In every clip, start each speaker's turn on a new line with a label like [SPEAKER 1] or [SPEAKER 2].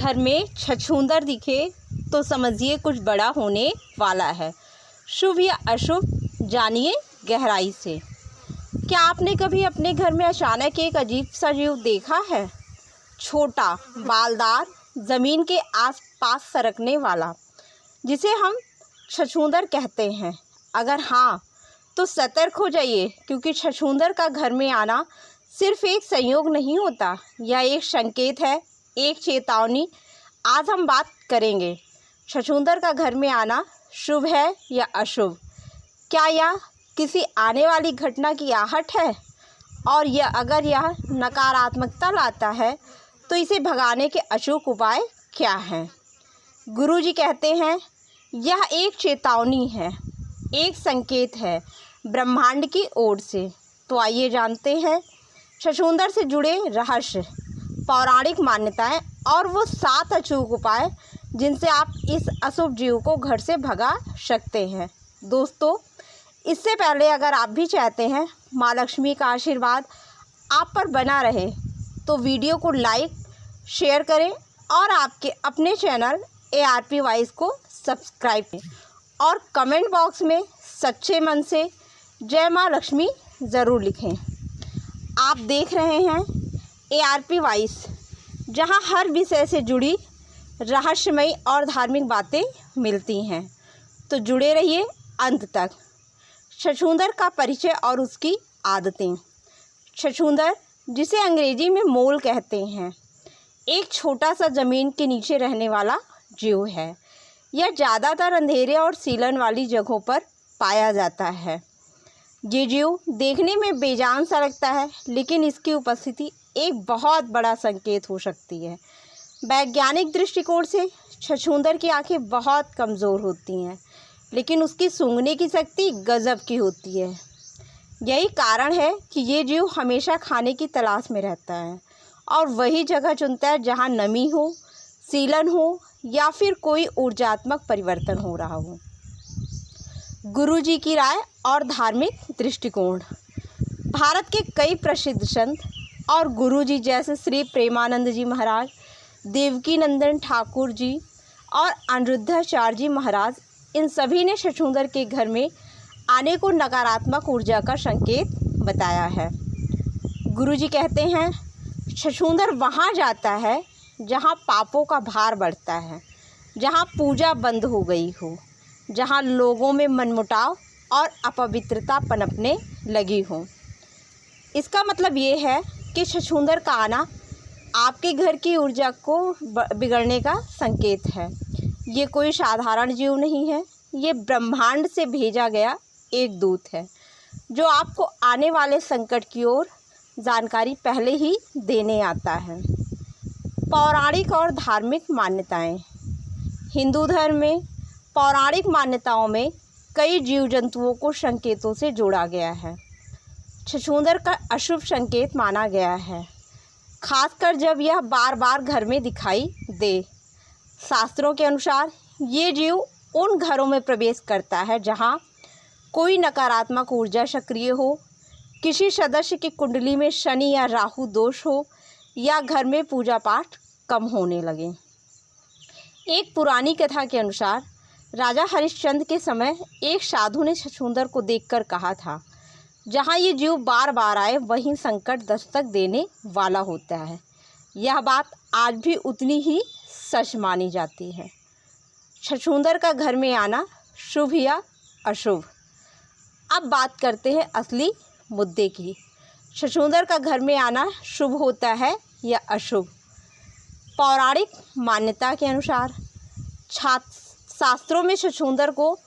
[SPEAKER 1] घर में छछूंदर दिखे तो समझिए कुछ बड़ा होने वाला है। शुभ या अशुभ, जानिए गहराई से। क्या आपने कभी अपने घर में अचानक एक अजीब सा जीव देखा है? छोटा, बालदार, ज़मीन के आसपास सरकने वाला, जिसे हम छछूंदर कहते हैं। अगर हाँ, तो सतर्क हो जाइए, क्योंकि छछूंदर का घर में आना सिर्फ एक संयोग नहीं होता, यह एक संकेत है, एक चेतावनी। आज हम बात करेंगे छछूंदर का घर में आना शुभ है या अशुभ। क्या यह किसी आने वाली घटना की आहट है? और अगर यह नकारात्मकता लाता है तो इसे भगाने के अचूक उपाय क्या हैं? गुरुजी कहते हैं यह एक चेतावनी है, एक संकेत है ब्रह्मांड की ओर से। तो आइए जानते हैं छछूंदर से जुड़े रहस्य, पौराणिक मान्यताएं और वो 7 अचूक उपाय जिनसे आप इस अशुभ जीव को घर से भगा सकते हैं। दोस्तों, इससे पहले अगर आप भी चाहते हैं माँ लक्ष्मी का आशीर्वाद आप पर बना रहे तो वीडियो को लाइक, शेयर करें और आपके अपने चैनल ARP वाइज को सब्सक्राइब करें और कमेंट बॉक्स में सच्चे मन से जय माँ लक्ष्मी ज़रूर लिखें। आप देख रहे हैं ARP वाइज, जहां हर विषय से जुड़ी रहस्यमयी और धार्मिक बातें मिलती हैं। तो जुड़े रहिए अंत तक। छछूंदर का परिचय और उसकी आदतें। छछूंदर, जिसे अंग्रेजी में मोल कहते हैं, एक छोटा सा ज़मीन के नीचे रहने वाला जीव है। यह ज़्यादातर अंधेरे और सीलन वाली जगहों पर पाया जाता है। ये जीव देखने में बेजान सा लगता है, लेकिन इसकी उपस्थिति एक बहुत बड़ा संकेत हो सकती है। वैज्ञानिक दृष्टिकोण से छछूंदर की आंखें बहुत कमज़ोर होती हैं, लेकिन उसकी सूंघने की शक्ति गजब की होती है। यही कारण है कि ये जीव हमेशा खाने की तलाश में रहता है और वही जगह चुनता है जहां नमी हो, सीलन हो या फिर कोई ऊर्जात्मक परिवर्तन हो रहा हो। गुरुजी की राय और धार्मिक दृष्टिकोण। भारत के कई प्रसिद्ध संत और गुरुजी जैसे श्री प्रेमानंद जी महाराज, देवकी नंदन ठाकुर जी और अनिरुद्धाचार्य जी महाराज, इन सभी ने छछूंदर के घर में आने को नकारात्मक ऊर्जा का संकेत बताया है। गुरुजी कहते हैं छछूंदर वहाँ जाता है जहाँ पापों का भार बढ़ता है, जहाँ पूजा बंद हो गई हो, जहाँ लोगों में मनमुटाव और अपवित्रता पनपने लगी हो। इसका मतलब ये है कि छछूंदर का आना आपके घर की ऊर्जा को बिगड़ने का संकेत है। ये कोई साधारण जीव नहीं है, ये ब्रह्मांड से भेजा गया एक दूत है जो आपको आने वाले संकट की ओर जानकारी पहले ही देने आता है। पौराणिक और धार्मिक मान्यताएं। हिंदू धर्म में पौराणिक मान्यताओं में कई जीव जंतुओं को संकेतों से जोड़ा गया है। छछूंदर का अशुभ संकेत माना गया है, खासकर जब यह बार बार घर में दिखाई दे। शास्त्रों के अनुसार ये जीव उन घरों में प्रवेश करता है जहां कोई नकारात्मक ऊर्जा सक्रिय हो, किसी सदस्य की कुंडली में शनि या राहु दोष हो, या घर में पूजा पाठ कम होने लगे। एक पुरानी कथा के अनुसार राजा हरिश्चंद्र के समय एक साधु ने छछूंदर को देखकर कहा था, जहाँ ये जीव बार बार आए वहीं संकट दस्तक देने वाला होता है। यह बात आज भी उतनी ही सच मानी जाती है। छछूंदर का घर में आना शुभ या अशुभ। अब बात करते हैं असली मुद्दे की। छछूंदर का घर में आना शुभ होता है या अशुभ? पौराणिक मान्यता के अनुसार शास्त्रों में छछूंदर को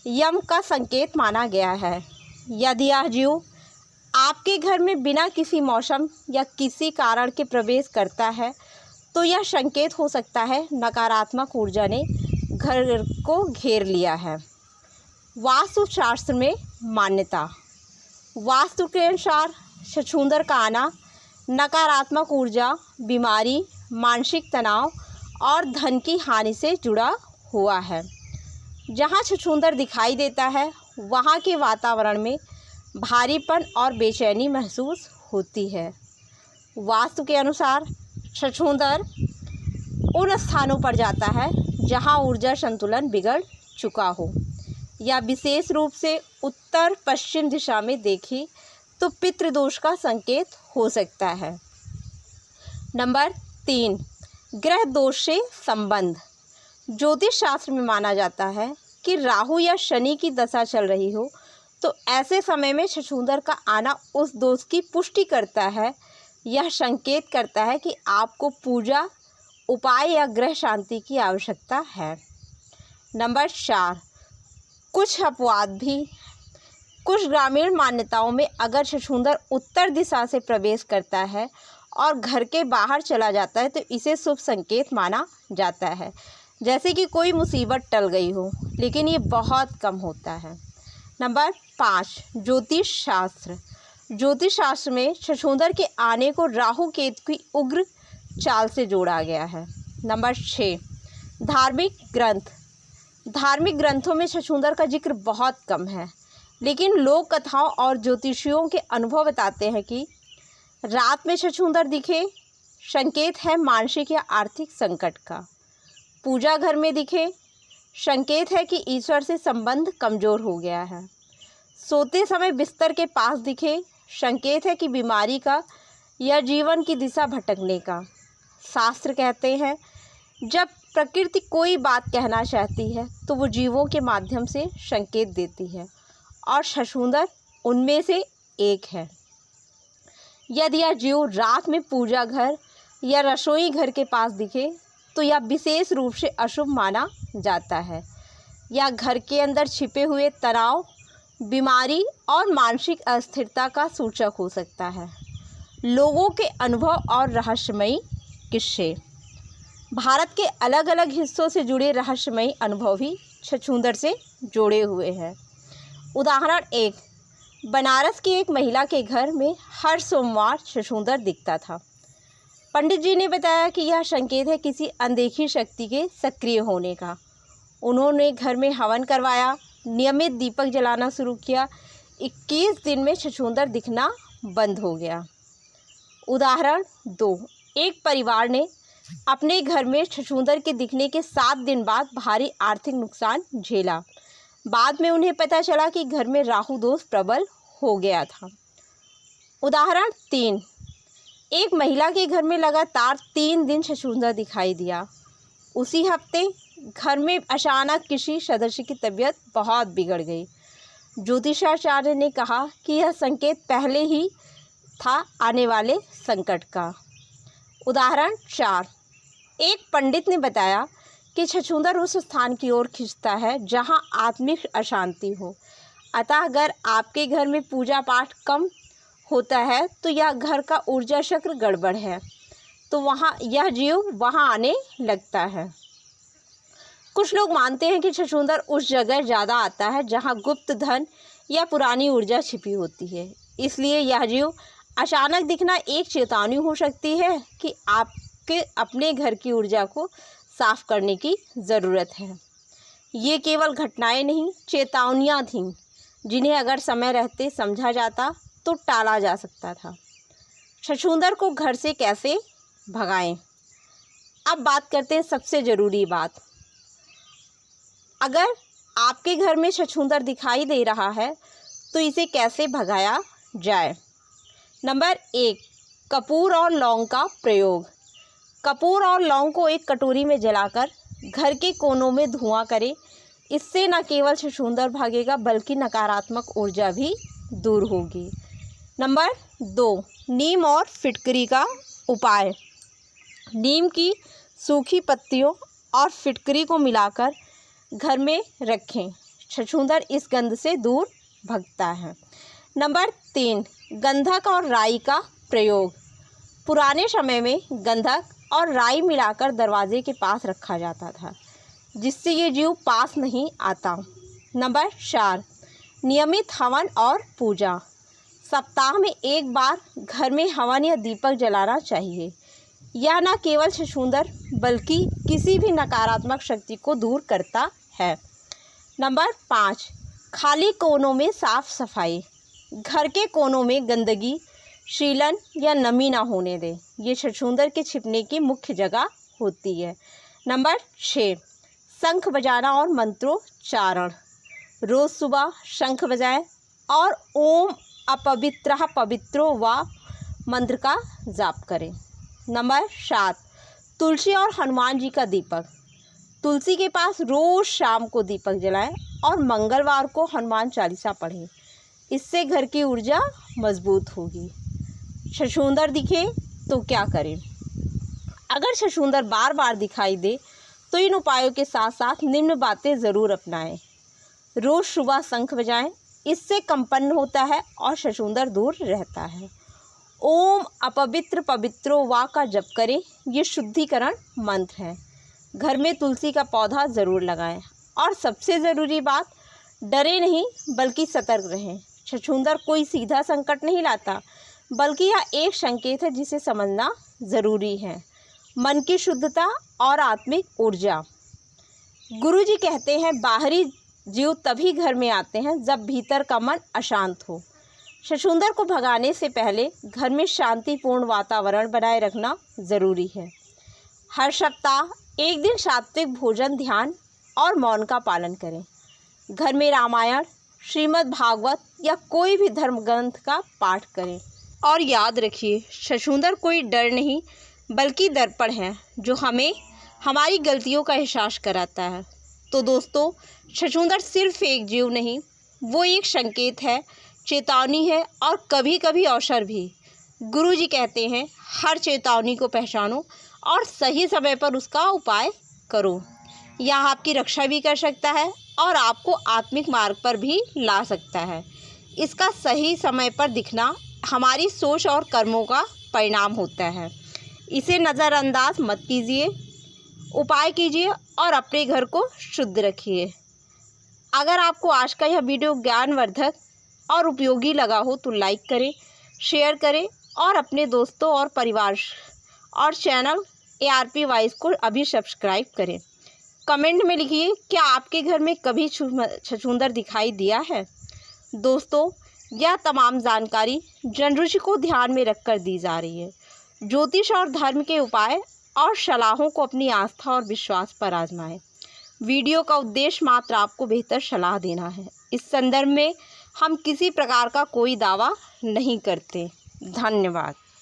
[SPEAKER 1] यम का संकेत माना गया है। यदि यह जीव आपके घर में बिना किसी मौसम या किसी कारण के प्रवेश करता है तो यह संकेत हो सकता है नकारात्मक ऊर्जा ने घर को घेर लिया है। वास्तुशास्त्र में मान्यता। वास्तु के अनुसार छछूंदर का आना नकारात्मक ऊर्जा, बीमारी, मानसिक तनाव और धन की हानि से जुड़ा हुआ है। जहाँ छछूंदर दिखाई देता है वहाँ के वातावरण में भारीपन और बेचैनी महसूस होती है। वास्तु के अनुसार छछूंदर उन स्थानों पर जाता है जहाँ ऊर्जा संतुलन बिगड़ चुका हो, या विशेष रूप से उत्तर पश्चिम दिशा में देखें तो पितृदोष का संकेत हो सकता है। नंबर 3, ग्रह दोष से संबंध। ज्योतिष शास्त्र में माना जाता है कि राहु या शनि की दशा चल रही हो तो ऐसे समय में छछूंदर का आना उस दोष की पुष्टि करता है। यह संकेत करता है कि आपको पूजा, उपाय या ग्रह शांति की आवश्यकता है। नंबर 4, कुछ अपवाद भी। कुछ ग्रामीण मान्यताओं में अगर छछूंदर उत्तर दिशा से प्रवेश करता है और घर के बाहर चला जाता है तो इसे शुभ संकेत माना जाता है, जैसे कि कोई मुसीबत टल गई हो, लेकिन ये बहुत कम होता है। नंबर 5, ज्योतिष शास्त्र। ज्योतिष शास्त्र में छछूंदर के आने को राहु केतु की उग्र चाल से जोड़ा गया है। नंबर 6, धार्मिक ग्रंथ। धार्मिक ग्रंथों में छछूंदर का जिक्र बहुत कम है, लेकिन लोक कथाओं और ज्योतिषियों के अनुभव बताते हैं कि रात में छछूंदर दिखे संकेत है मानसिक या आर्थिक संकट का। पूजा घर में दिखे संकेत है कि ईश्वर से संबंध कमज़ोर हो गया है। सोते समय बिस्तर के पास दिखे संकेत है कि बीमारी का या जीवन की दिशा भटकने का। शास्त्र कहते हैं जब प्रकृति कोई बात कहना चाहती है तो वो जीवों के माध्यम से संकेत देती है और छछूंदर उनमें से एक है। यदि यह जीव रात में पूजा घर या रसोई घर के पास दिखे तो यह विशेष रूप से अशुभ माना जाता है, या घर के अंदर छिपे हुए तनाव, बीमारी और मानसिक अस्थिरता का सूचक हो सकता है। लोगों के अनुभव और रहस्यमयी किस्से। भारत के अलग अलग हिस्सों से जुड़े रहस्यमयी अनुभव भी छछूंदर से जुड़े हुए हैं। उदाहरण 1, बनारस की एक महिला के घर में हर सोमवार छछूंदर दिखता था। पंडित जी ने बताया कि यह संकेत है किसी अनदेखी शक्ति के सक्रिय होने का। उन्होंने घर में हवन करवाया, नियमित दीपक जलाना शुरू किया। 21 दिन में छछूंदर दिखना बंद हो गया। उदाहरण 2, एक परिवार ने अपने घर में छछूंदर के दिखने के 7 दिन बाद भारी आर्थिक नुकसान झेला। बाद में उन्हें पता चला कि घर में राहु दोष प्रबल हो गया था। उदाहरण 3, एक महिला के घर में लगातार 3 दिन छछूंदर दिखाई दिया। उसी हफ्ते घर में अचानक किसी सदस्य की तबीयत बहुत बिगड़ गई। ज्योतिषाचार्य ने कहा कि यह संकेत पहले ही था आने वाले संकट का। उदाहरण 4, एक पंडित ने बताया कि छछूंदर उस स्थान की ओर खींचता है जहां आत्मिक अशांति हो। अतः अगर आपके घर में पूजा पाठ कम होता है तो यह घर का ऊर्जा चक्र गड़बड़ है, तो वहाँ यह जीव वहाँ आने लगता है। कुछ लोग मानते हैं कि छछूंदर उस जगह ज़्यादा आता है जहाँ गुप्त धन या पुरानी ऊर्जा छिपी होती है। इसलिए यह जीव अचानक दिखना एक चेतावनी हो सकती है कि आपके अपने घर की ऊर्जा को साफ करने की ज़रूरत है। ये केवल घटनाएं नहीं, चेतावनियाँ थीं जिन्हें अगर समय रहते समझा जाता तो टाला जा सकता था। छछूंदर को घर से कैसे भगाएं? अब बात करते हैं सबसे ज़रूरी बात। अगर आपके घर में छछूंदर दिखाई दे रहा है तो इसे कैसे भगाया जाए? नंबर 1, कपूर और लौंग का प्रयोग। कपूर और लौंग को एक कटोरी में जलाकर घर के कोनों में धुआं करें। इससे न केवल छछूंदर भागेगा बल्कि नकारात्मक ऊर्जा भी दूर होगी। नंबर 2, नीम और फिटकरी का उपाय। नीम की सूखी पत्तियों और फिटकरी को मिलाकर घर में रखें। छछूंदर इस गंध से दूर भगता है। नंबर 3, गंधक और राई का प्रयोग। पुराने समय में गंधक और राई मिलाकर दरवाजे के पास रखा जाता था, जिससे ये जीव पास नहीं आता। नंबर 4, नियमित हवन और पूजा। सप्ताह में एक बार घर में हवन या दीपक जलाना चाहिए। यह न केवल छछूंदर बल्कि किसी भी नकारात्मक शक्ति को दूर करता है। नंबर 5, खाली कोनों में साफ सफाई। घर के कोनों में गंदगी, शीलन या नमी ना होने दें। ये छछूंदर के छिपने की मुख्य जगह होती है। नंबर 6, शंख बजाना और मंत्रोच्चारण। रोज़ सुबह शंख बजाएं और ओम अपवित्रः पवित्रो वा मंत्र का जाप करें। नंबर 7, तुलसी और हनुमान जी का दीपक। तुलसी के पास रोज़ शाम को दीपक जलाएं और मंगलवार को हनुमान चालीसा पढ़ें। इससे घर की ऊर्जा मजबूत होगी। छछूंदर दिखे तो क्या करें? अगर छछूंदर बार बार दिखाई दे तो इन उपायों के साथ साथ निम्न बातें ज़रूर अपनाएं। रोज़ सुबह शंख बजाएं, इससे कंपन होता है और छछूंदर दूर रहता है। ओम अपवित्र पवित्रो वा का जप करें, ये शुद्धिकरण मंत्र है। घर में तुलसी का पौधा ज़रूर लगाएं और सबसे ज़रूरी बात, डरे नहीं बल्कि सतर्क रहें। छछूंदर कोई सीधा संकट नहीं लाता, बल्कि यह एक संकेत है जिसे समझना ज़रूरी है। मन की शुद्धता और आत्मिक ऊर्जा। गुरुजी कहते हैं, बाहरी जीव तभी घर में आते हैं जब भीतर का मन अशांत हो। छछूंदर को भगाने से पहले घर में शांतिपूर्ण वातावरण बनाए रखना ज़रूरी है। हर सप्ताह एक दिन सात्विक भोजन, ध्यान और मौन का पालन करें। घर में रामायण, श्रीमद् भागवत या कोई भी धर्म ग्रंथ का पाठ करें। और याद रखिए, छछूंदर कोई डर नहीं बल्कि दर्पण है जो हमें हमारी गलतियों का एहसास कराता है। तो दोस्तों, छछूंदर सिर्फ एक जीव नहीं, वो एक संकेत है, चेतावनी है और कभी कभी अवसर भी। गुरुजी कहते हैं, हर चेतावनी को पहचानो और सही समय पर उसका उपाय करो। यह आपकी रक्षा भी कर सकता है और आपको आत्मिक मार्ग पर भी ला सकता है। इसका सही समय पर दिखना हमारी सोच और कर्मों का परिणाम होता है। इसे नज़रअंदाज मत कीजिए, उपाय कीजिए और अपने घर को शुद्ध रखिए। अगर आपको आज का यह वीडियो ज्ञानवर्धक और उपयोगी लगा हो तो लाइक करें, शेयर करें और अपने दोस्तों और परिवार और चैनल ARP वाइज को अभी सब्सक्राइब करें। कमेंट में लिखिए, क्या आपके घर में कभी छछूंदर दिखाई दिया है? दोस्तों, यह तमाम जानकारी जनरुचि को ध्यान में रखकर दी जा रही है। ज्योतिष और धर्म के उपाय और सलाहों को अपनी आस्था और विश्वास पर आजमाएं। वीडियो का उद्देश्य मात्र आपको बेहतर सलाह देना है। इस संदर्भ में हम किसी प्रकार का कोई दावा नहीं करते। धन्यवाद।